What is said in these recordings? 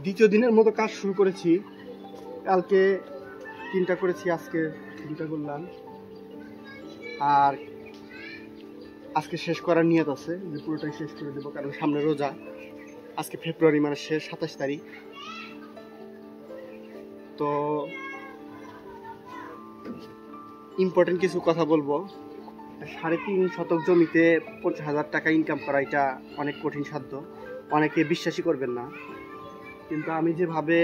দ্বিতীয় দিনের মতো কাজ শুরু করেছি। কালকে 3টা করেছি, আজকে 2টা করলাম। আর আজকে শেষ করার নিয়ত আছে, যে পুরোটাই শেষ করে দেবো, কারণ সামনে রোজা। আজকে ফেব্রুয়ারি মাসের শেষ 27 তারিখ। তো ইম্পর্টেন্ট কিছু কথা বলবো। 3.5 শতক জমিতে 50,000 টাকা ইনকাম করা, এটা অনেক কঠিন সাধ্য। অনেকে বিশ্বাসই করবেন না, কিন্তু আমি যেভাবে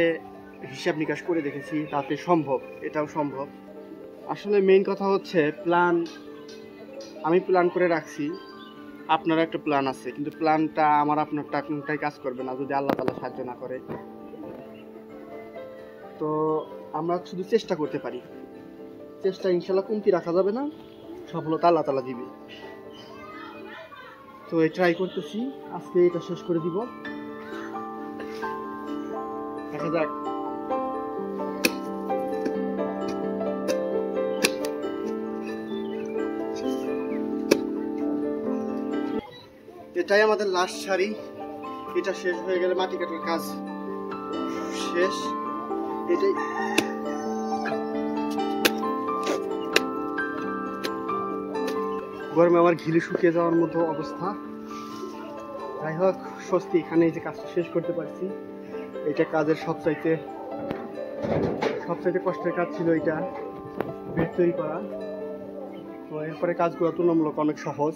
হিসাব নিকাশ করে দেখেছি তাতে সম্ভব, এটাও সম্ভব। আসলে মেইন কথা হচ্ছে আমি প্ল্যান করে রাখছি, আপনার একটা প্ল্যান আছে, কিন্তু প্ল্যানটা আমার আপনারটা কোনটাই কাজ করবে না যদি আল্লাহ তাআলা সাহায্য না করে। তো আমরা শুধু চেষ্টা করতে পারি, চেষ্টা ইনশাল্লাহ কমতি রাখা যাবে না, সফলতা আল্লাহ তাআলা দিবে। তো এই ট্রাই করতেছি, আজকে এটা শেষ করে দিব, দেখা যাক। এটাই আমাদের লাস্ট সারি, এটা শেষ হয়ে গেলে মাটি কাটার কাজ শেষ। এটাই গরমে আমার ঘিলে শুকিয়ে যাওয়ার মতো অবস্থা। যাই হোক, স্বস্তি, এখানে এই যে কাজটা শেষ করতে পারছি। এটা কাজের সবচাইতে কষ্টের কাজ ছিল এটা, বেড তৈরি করা। তো এরপরে কাজগুলো তুলনামূলক অনেক সহজ।